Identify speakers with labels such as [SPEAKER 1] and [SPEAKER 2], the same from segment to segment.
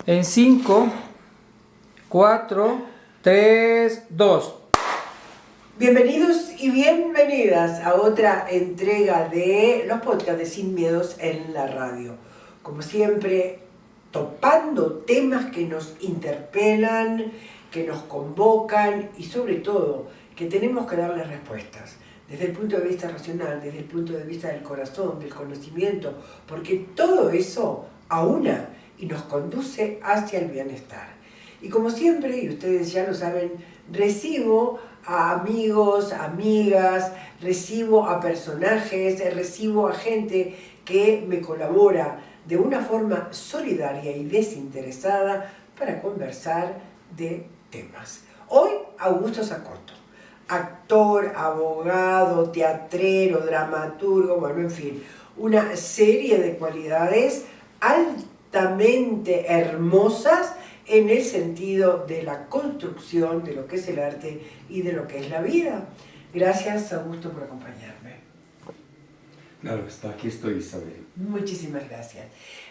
[SPEAKER 1] En 5, 4, 3, 2.
[SPEAKER 2] Bienvenidos y bienvenidas a otra entrega de los podcasts de Sin Miedos en la radio. Como siempre, topando temas que nos interpelan, que nos convocan y sobre todo que tenemos que darles respuestas. Desde el punto de vista racional, desde el punto de vista del corazón, del conocimiento, porque todo eso aúna y nos conduce hacia el bienestar. Y como siempre, y ustedes ya lo saben, recibo a amigos, amigas, recibo a personajes, recibo a gente que me colabora de una forma solidaria y desinteresada para conversar de temas. Hoy, Augusto Sacotto, actor, abogado, teatrero, dramaturgo, bueno, en fin, una serie de cualidades altamente hermosas en el sentido de la construcción de lo que es el arte y de lo que es la vida. Gracias, Augusto, por acompañarme.
[SPEAKER 3] Claro, aquí estoy, Isabel.
[SPEAKER 2] Muchísimas gracias.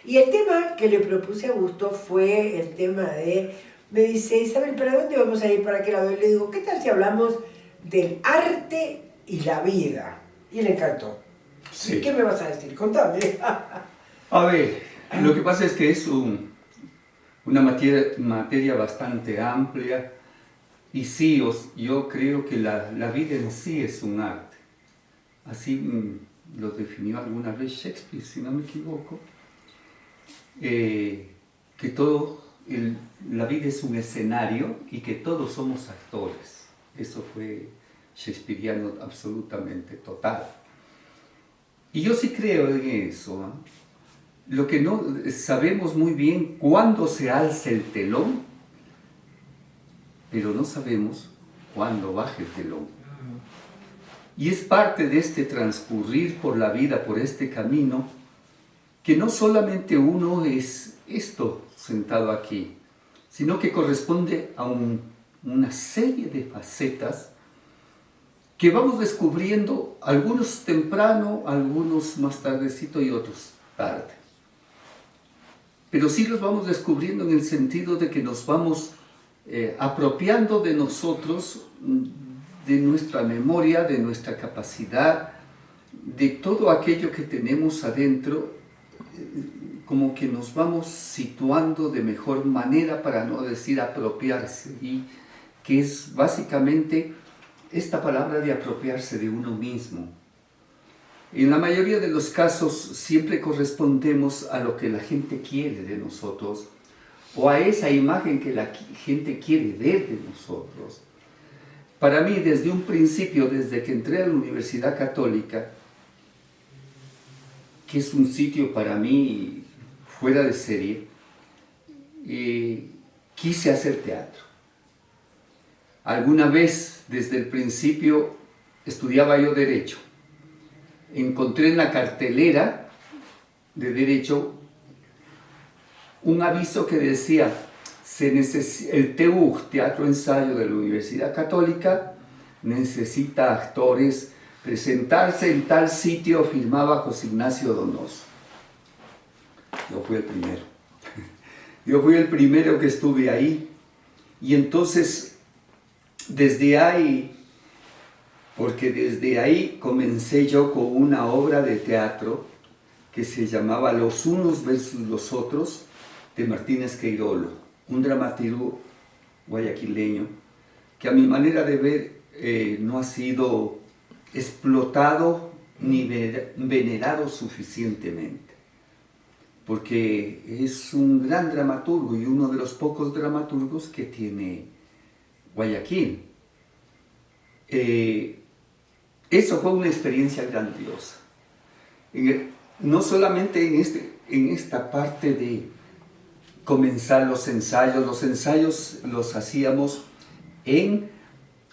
[SPEAKER 2] Y el tema que le propuse a Augusto fue el tema de, me dice, Isabel, ¿para dónde vamos a ir? ¿Para qué lado? Y le digo, ¿qué tal si hablamos del arte y la vida? Y le encantó.
[SPEAKER 3] Sí.
[SPEAKER 2] ¿Qué me vas a decir? Contame.
[SPEAKER 3] A ver, lo que pasa es que es una materia bastante amplia y sí, yo creo que la vida en sí es un arte. Así lo definió alguna vez Shakespeare, si no me equivoco, que la vida es un escenario y que todos somos actores. Eso fue shakespeariano absolutamente total. Y yo sí creo en eso, ¿eh? Lo que no sabemos muy bien cuándo se alza el telón, pero no sabemos cuándo baja el telón. Y es parte de este transcurrir por la vida, por este camino, que no solamente uno es esto sentado aquí, sino que corresponde a una serie de facetas que vamos descubriendo, algunos temprano, algunos más tardecito y otros tarde. Pero sí los vamos descubriendo en el sentido de que nos vamos apropiando de nosotros, de nuestra memoria, de nuestra capacidad, de todo aquello que tenemos adentro, como que nos vamos situando de mejor manera, para no decir apropiarse, y que es básicamente esta palabra de apropiarse de uno mismo. En la mayoría de los casos siempre correspondemos a lo que la gente quiere de nosotros o a esa imagen que la gente quiere ver de nosotros. Para mí, desde un principio, desde que entré a la Universidad Católica, que es un sitio para mí fuera de serie, quise hacer teatro. Alguna vez, desde el principio, estudiaba yo Derecho. Encontré en la cartelera de Derecho un aviso que decía: el TEUC, Teatro Ensayo de la Universidad Católica, necesita actores, presentarse en tal sitio, firmaba José Ignacio Donoso. Yo fui el primero. Yo fui el primero que estuve ahí. Y entonces, desde ahí comencé yo con una obra de teatro que se llamaba Los unos versus los otros, de Martínez Queirolo, un dramaturgo guayaquileño que a mi manera de ver no ha sido explotado ni venerado suficientemente, porque es un gran dramaturgo y uno de los pocos dramaturgos que tiene Guayaquil. Eso fue una experiencia grandiosa. No solamente en esta parte de comenzar los ensayos los hacíamos en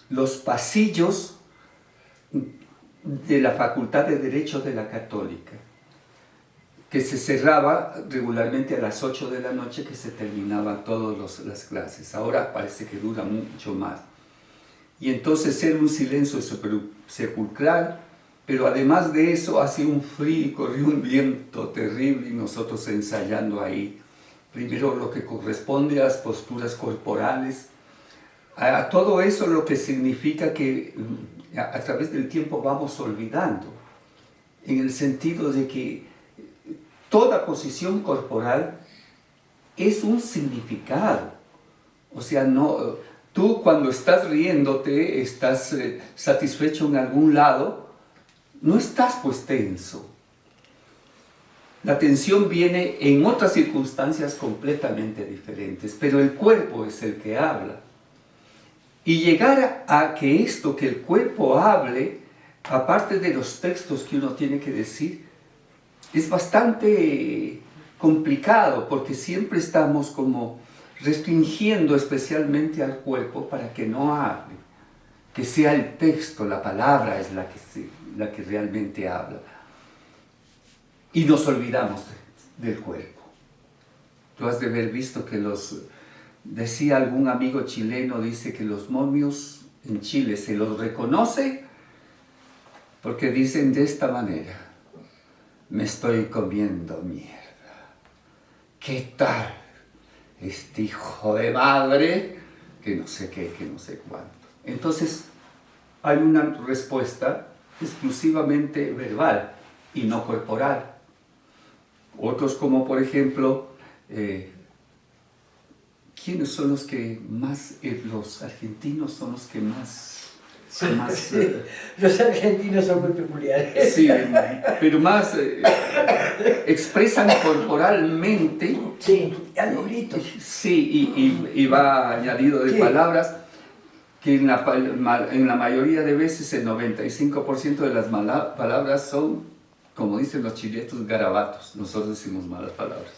[SPEAKER 3] los pasillos de la Facultad de Derecho de la Católica, que se cerraba regularmente a las 8 de la noche, que se terminaban todas las clases. Ahora parece que dura mucho más. Y entonces era un silencio sepulcral, pero además de eso hacía un frío y corría un viento terrible y nosotros ensayando ahí primero lo que corresponde a las posturas corporales, a todo eso lo que significa que a través del tiempo vamos olvidando, en el sentido de que toda posición corporal es un significado. O sea, no, tú cuando estás riéndote, estás satisfecho en algún lado, no estás pues tenso. La tensión viene en otras circunstancias completamente diferentes, pero el cuerpo es el que habla. Y llegar a que esto, que el cuerpo hable, aparte de los textos que uno tiene que decir, es bastante complicado, porque siempre estamos como restringiendo especialmente al cuerpo para que no hable, que sea el texto, la palabra es la que realmente habla. Y nos olvidamos del cuerpo. Tú has de haber visto que decía algún amigo chileno, dice que los momios en Chile se los reconoce porque dicen de esta manera: me estoy comiendo mierda. ¿Qué tal este hijo de madre? Que no sé qué, que no sé cuánto. Entonces hay una respuesta exclusivamente verbal y no corporal. Otros, como por ejemplo, ¿quiénes son los que más, los argentinos son los que más...
[SPEAKER 2] Sí, los argentinos son muy peculiares.
[SPEAKER 3] Sí, pero más expresan corporalmente.
[SPEAKER 2] Sí, a los gritos.
[SPEAKER 3] Sí, y va añadido de palabras que en la mayoría de veces el 95% de las palabras son, como dicen los chiletos, garabatos. Nosotros decimos malas palabras.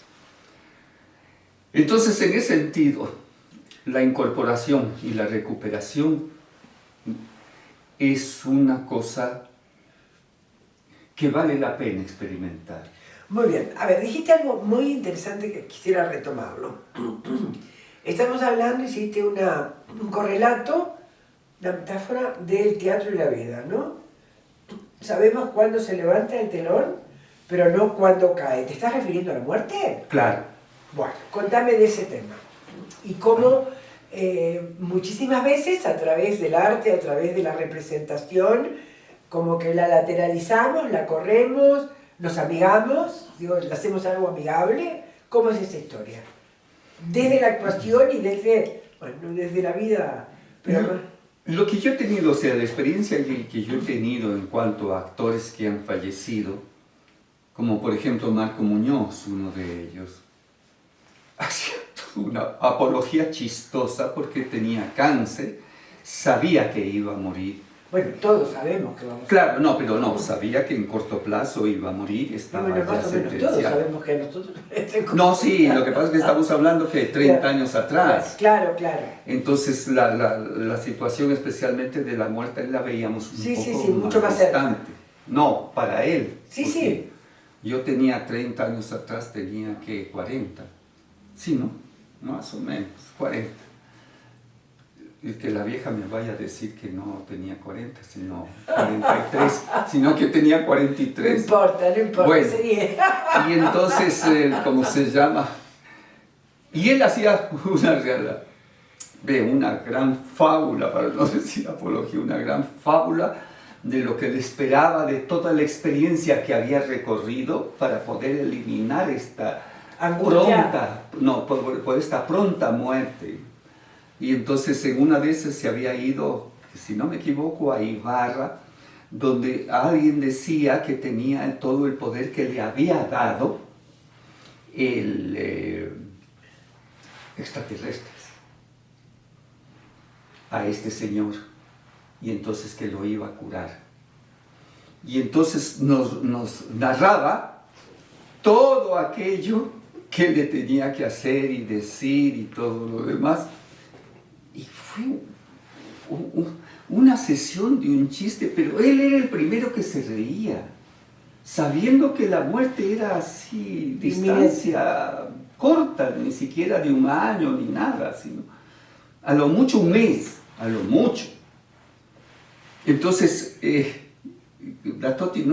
[SPEAKER 3] Entonces, en ese sentido, la incorporación y la recuperación es una cosa que vale la pena experimentar.
[SPEAKER 2] Muy bien. A ver, dijiste algo muy interesante que quisiera retomarlo. Estamos hablando, hiciste un correlato, una metáfora del teatro y la vida, ¿no? Sabemos cuándo se levanta el telón, pero no cuándo cae. ¿Te estás refiriendo a la muerte?
[SPEAKER 3] Claro.
[SPEAKER 2] Bueno, contame de ese tema. Y cómo muchísimas veces a través del arte, a través de la representación, como que la lateralizamos, la corremos, nos amigamos, digo, le hacemos algo amigable. ¿Cómo es esa historia? Desde la actuación y desde la vida. Pero
[SPEAKER 3] lo que yo he tenido, o sea, la experiencia que yo he tenido en cuanto a actores que han fallecido, como por ejemplo Marco Muñoz, uno de ellos, hacía una apología chistosa porque tenía cáncer, sabía que iba a morir.
[SPEAKER 2] Bueno, todos sabemos que vamos a...
[SPEAKER 3] Claro, no, pero no, sabía que en corto plazo iba a morir, estaba
[SPEAKER 2] bueno,
[SPEAKER 3] ya
[SPEAKER 2] más o menos
[SPEAKER 3] sentenciado.
[SPEAKER 2] todos sabemos que nosotros...
[SPEAKER 3] No, sí, lo que pasa es que estamos hablando que 30 años atrás.
[SPEAKER 2] Claro, claro.
[SPEAKER 3] Entonces la situación especialmente de la muerte la veíamos
[SPEAKER 2] mucho más cerca.
[SPEAKER 3] distante. No, para él.
[SPEAKER 2] Sí, sí.
[SPEAKER 3] Yo tenía 30 años atrás, tenía que 40. Sí, ¿no? Más o menos, 40. Y que la vieja me vaya a decir que no tenía 40, sino 43, sino que tenía 43.
[SPEAKER 2] No importa.
[SPEAKER 3] Bueno,
[SPEAKER 2] sería.
[SPEAKER 3] y entonces, ¿cómo se llama? Y él hacía una gran fábula, para no decir apología, una gran fábula de lo que le esperaba, de toda la experiencia que había recorrido para poder eliminar esta por esta pronta muerte. Y entonces en una de esas se había ido, si no me equivoco, a Ibarra, donde alguien decía que tenía todo el poder que le había dado el extraterrestres a este señor, y entonces que lo iba a curar. Y entonces nos narraba todo aquello que le tenía que hacer y decir y todo lo demás. Y fue una sesión de un chiste, pero él era el primero que se reía, sabiendo que la muerte era así, distancia corta, ni siquiera de un año ni nada, sino a lo mucho un mes, a lo mucho. Entonces, la Toti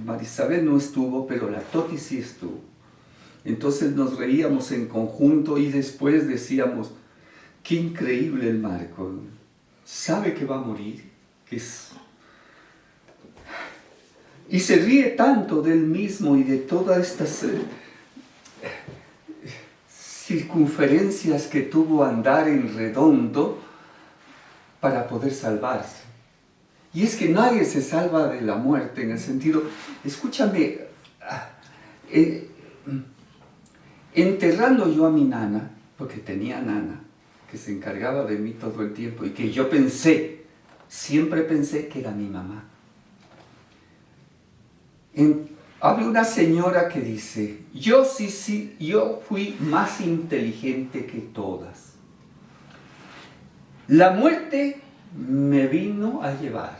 [SPEAKER 3] Marisabel no estuvo, pero la Toti sí estuvo. Entonces nos reíamos en conjunto y después decíamos, qué increíble el Marco, sabe que va a morir, que es... Y se ríe tanto de él mismo y de todas estas circunferencias que tuvo andar en redondo para poder salvarse. Y es que nadie se salva de la muerte en el sentido, escúchame, enterrando yo a mi nana, porque tenía nana, que se encargaba de mí todo el tiempo y que yo siempre pensé que era mi mamá. Había una señora que dice, yo fui más inteligente que todas. La muerte me vino a llevar,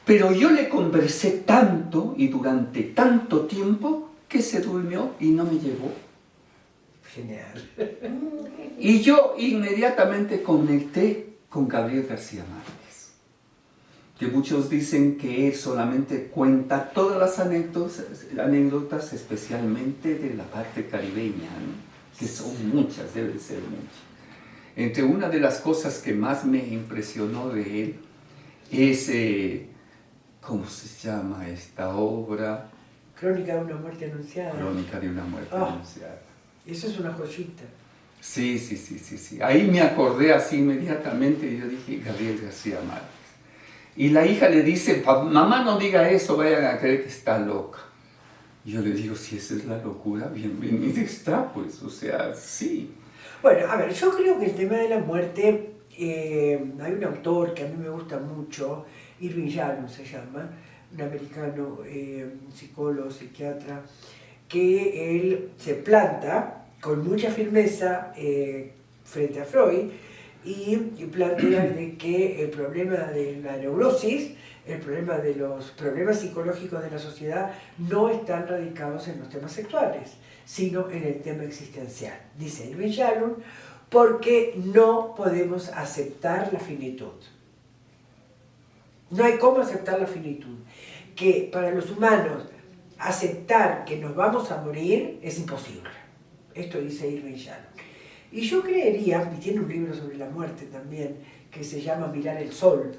[SPEAKER 3] pero yo le conversé tanto y durante tanto tiempo que se durmió y no me llevó.
[SPEAKER 2] Genial.
[SPEAKER 3] Y yo inmediatamente conecté con Gabriel García Márquez, que muchos dicen que él solamente cuenta todas las anécdotas especialmente de la parte caribeña, ¿no? Que son muchas, deben ser muchas. Entre una de las cosas que más me impresionó de él es, ¿cómo se llama esta obra?
[SPEAKER 2] Crónica de una muerte anunciada.
[SPEAKER 3] Crónica de una muerte anunciada.
[SPEAKER 2] Eso es una joyita.
[SPEAKER 3] Sí. Ahí me acordé así inmediatamente y yo dije, Gabriel García Márquez. Y la hija le dice, mamá no diga eso, vayan a creer que está loca. Y yo le digo, si esa es la locura, bienvenida está, pues, o sea, sí.
[SPEAKER 2] Bueno, a ver, yo creo que el tema de la muerte, hay un autor que a mí me gusta mucho, Irving Yalom se llama, un americano, psicólogo, psiquiatra, que él se planta con mucha firmeza frente a Freud y plantea de que el problema de la neurosis, el problema de los problemas psicológicos de la sociedad no están radicados en los temas sexuales, sino en el tema existencial. Dice Irving Yalom, porque no podemos aceptar la finitud. No hay cómo aceptar la finitud. Que para los humanos aceptar que nos vamos a morir es imposible. Esto dice Irving Yalom. Y yo creería, y tiene un libro sobre la muerte también, que se llama Mirar el Sol,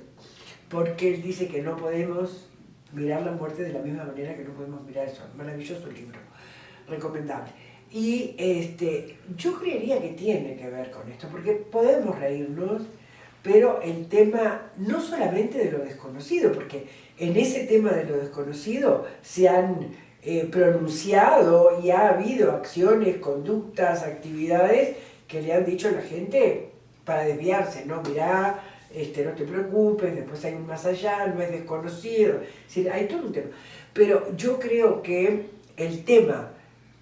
[SPEAKER 2] porque él dice que no podemos mirar la muerte de la misma manera que no podemos mirar el sol. Maravilloso libro, recomendable. Y yo creería que tiene que ver con esto, porque podemos reírnos, pero el tema no solamente de lo desconocido, porque en ese tema de lo desconocido se han pronunciado y ha habido acciones, conductas, actividades que le han dicho a la gente para desviarse, ¿no? Mirá, no te preocupes, después hay un más allá, no es desconocido, es decir, hay todo un tema. Pero yo creo que el tema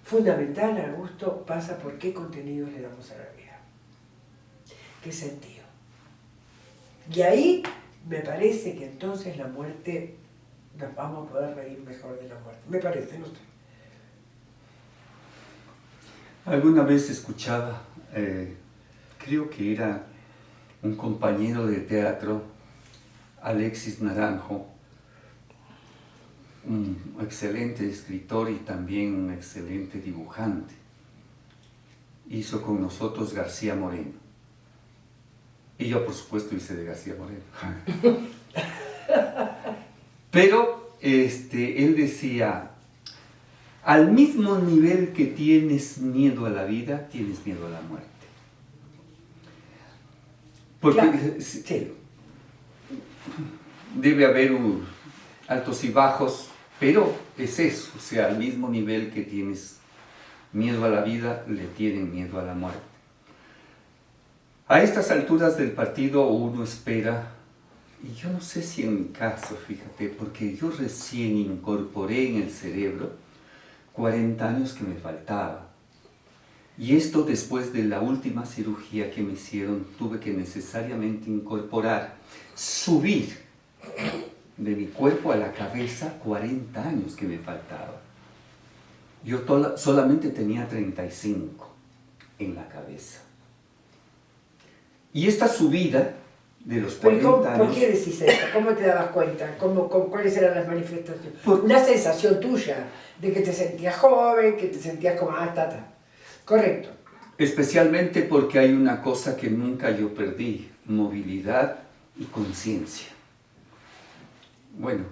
[SPEAKER 2] fundamental, Augusto, pasa por qué contenidos le damos a la vida, qué sentido. Y ahí me parece que entonces la muerte, nos vamos a poder reír mejor de la muerte, me parece, no sé.
[SPEAKER 3] Alguna vez escuchaba, creo que era un compañero de teatro, Alexis Naranjo, un excelente escritor y también un excelente dibujante. Hizo con nosotros García Moreno. Y yo, por supuesto, hice de García Moreno. Pero él decía, al mismo nivel que tienes miedo a la vida, tienes miedo a la muerte. Porque
[SPEAKER 2] claro, sí.
[SPEAKER 3] Debe haber altos y bajos, pero es eso, o sea, al mismo nivel que tienes miedo a la vida, le tienen miedo a la muerte. A estas alturas del partido uno espera, y yo no sé si en mi caso, fíjate, porque yo recién incorporé en el cerebro 40 años que me faltaba. Y esto después de la última cirugía que me hicieron, tuve que necesariamente incorporar, subir de mi cuerpo a la cabeza 40 años que me faltaba. Yo solamente tenía 35 en la cabeza. Y esta subida de los
[SPEAKER 2] Pero
[SPEAKER 3] 40
[SPEAKER 2] ¿por
[SPEAKER 3] años.
[SPEAKER 2] qué decís eso? ¿Cómo te dabas cuenta? ¿Cuáles eran las manifestaciones?
[SPEAKER 3] Por-
[SPEAKER 2] Una sensación tuya de que te sentías joven, que te sentías como, Correcto.
[SPEAKER 3] Especialmente porque hay una cosa que nunca yo perdí, movilidad y conciencia. Bueno,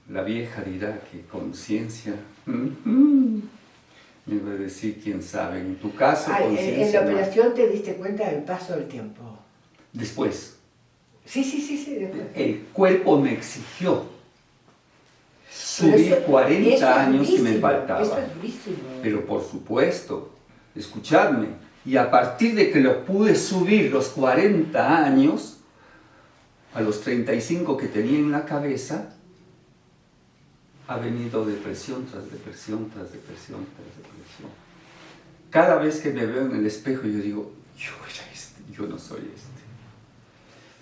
[SPEAKER 3] la vieja dirá que conciencia, me va a decir quién sabe, en tu caso
[SPEAKER 2] En
[SPEAKER 3] conciencia
[SPEAKER 2] la
[SPEAKER 3] no.
[SPEAKER 2] operación te diste cuenta del paso del tiempo.
[SPEAKER 3] Después,
[SPEAKER 2] Sí, después.
[SPEAKER 3] el cuerpo me exigió
[SPEAKER 2] Pero
[SPEAKER 3] subir
[SPEAKER 2] eso
[SPEAKER 3] 40
[SPEAKER 2] es
[SPEAKER 3] años que me
[SPEAKER 2] durísimo,
[SPEAKER 3] faltaban.
[SPEAKER 2] Eso es durísimo.
[SPEAKER 3] Pero por supuesto, escuchadme, y a partir de que lo pude subir los 40 años, a los 35 que tenía en la cabeza, ha venido depresión tras depresión, tras depresión, tras depresión. Cada vez que me veo en el espejo yo digo, yo era este, yo no soy este.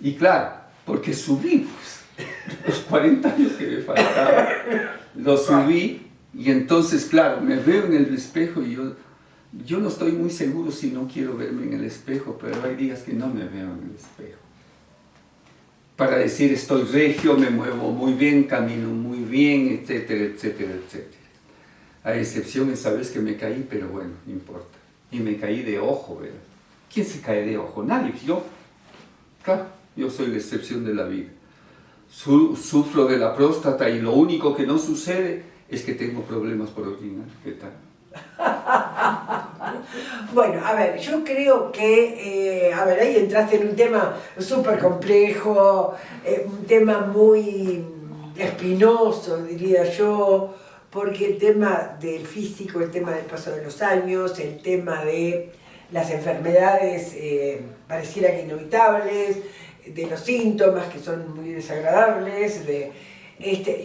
[SPEAKER 3] Y claro, porque subí pues, los 40 años que me faltaban, los subí y entonces claro, me veo en el espejo y yo no estoy muy seguro si no quiero verme en el espejo, pero hay días que no me veo en el espejo. Para decir estoy regio, me muevo muy bien, camino muy bien, etcétera, etcétera, etcétera. A excepción esa vez que me caí, pero bueno, no importa. Y me caí de ojo, ¿verdad? ¿Quién se cae de ojo? Nadie, yo. Claro, yo soy la excepción de la vida. Sufro de la próstata y lo único que no sucede es que tengo problemas por orinar. ¿Qué tal?
[SPEAKER 2] Bueno, a ver, yo creo que, ahí entraste en un tema súper complejo, un tema muy espinoso, diría yo, porque el tema del físico, el tema del paso de los años, el tema de las enfermedades pareciera que inevitables, de los síntomas que son muy desagradables,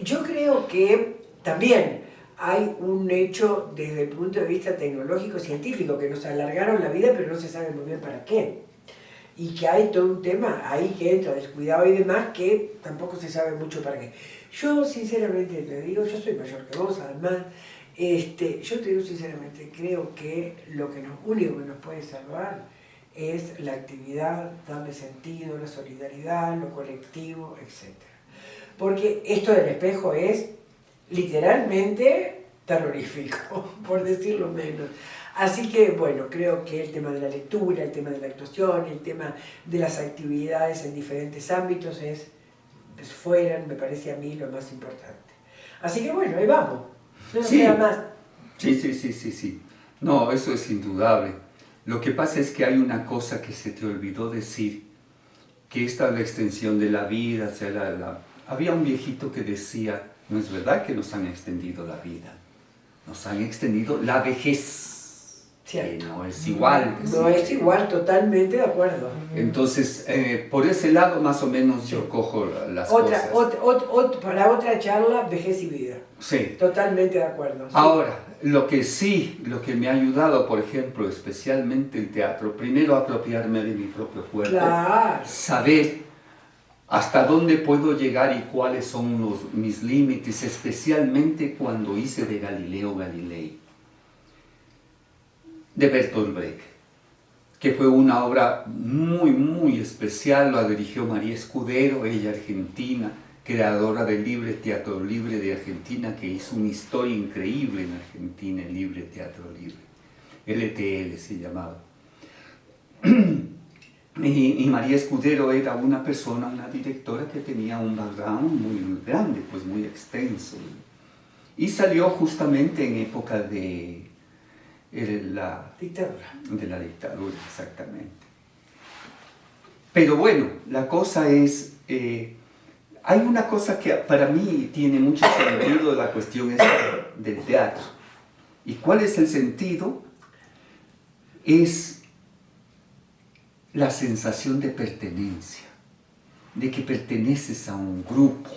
[SPEAKER 2] yo creo que también hay un hecho desde el punto de vista tecnológico científico que nos alargaron la vida pero no se sabe muy bien para qué, y que hay todo un tema ahí que entra descuidado y demás que tampoco se sabe mucho para qué. Yo sinceramente te digo, yo soy mayor que vos además, yo te digo sinceramente, creo que lo único que nos puede salvar es la actividad, darle sentido, la solidaridad, lo colectivo, etc. Porque esto del espejo es literalmente terrorífico, por decirlo menos. Así que, bueno, creo que el tema de la lectura, el tema de la actuación, el tema de las actividades en diferentes ámbitos fueran, me parece a mí, lo más importante. Así que, bueno, ahí vamos. No nos queda más.
[SPEAKER 3] Sí. No, eso es indudable. Lo que pasa es que hay una cosa que se te olvidó decir, que esta es la extensión de la vida. O sea, había un viejito que decía, no es verdad que nos han extendido la vida, nos han extendido la vejez,
[SPEAKER 2] Cierto.
[SPEAKER 3] que no es igual.
[SPEAKER 2] No es igual, totalmente de acuerdo.
[SPEAKER 3] Entonces, por ese lado más o menos yo cojo las cosas.
[SPEAKER 2] Para otra charla, vejez y vida.
[SPEAKER 3] Sí.
[SPEAKER 2] Totalmente de acuerdo. Sí.
[SPEAKER 3] Ahora, lo que me ha ayudado, por ejemplo, especialmente el teatro, primero apropiarme de mi propio cuerpo,
[SPEAKER 2] Claro.
[SPEAKER 3] saber hasta dónde puedo llegar y cuáles son mis límites, especialmente cuando hice de Galileo Galilei, de Bertolt Brecht, que fue una obra muy, muy especial. La dirigió María Escudero, ella argentina, creadora del Libre Teatro Libre de Argentina, que hizo una historia increíble en Argentina, el Libre Teatro Libre. LTL se llamaba. Y María Escudero era una persona, una directora que tenía un background muy grande, pues muy extenso. Y salió justamente en época de la dictadura, exactamente. Pero bueno, la cosa es... hay una cosa que para mí tiene mucho sentido, la cuestión esta del teatro. ¿Y cuál es el sentido? Es la sensación de pertenencia, de que perteneces a un grupo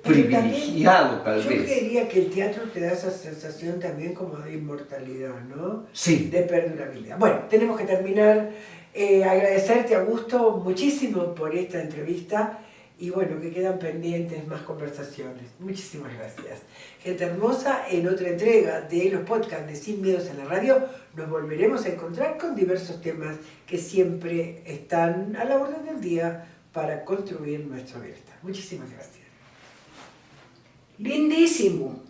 [SPEAKER 3] privilegiado tal vez.
[SPEAKER 2] Yo creería que el teatro te da esa sensación también como de inmortalidad, ¿no?
[SPEAKER 3] Sí.
[SPEAKER 2] De perdurabilidad. Bueno, tenemos que terminar. Agradecerte, Augusto, muchísimo por esta entrevista. Y bueno, que quedan pendientes más conversaciones. Muchísimas gracias. Gente hermosa, en otra entrega de los podcasts de Sin Miedos en la Radio nos volveremos a encontrar con diversos temas que siempre están a la orden del día para construir nuestro bienestar. Muchísimas gracias.
[SPEAKER 4] Lindísimo.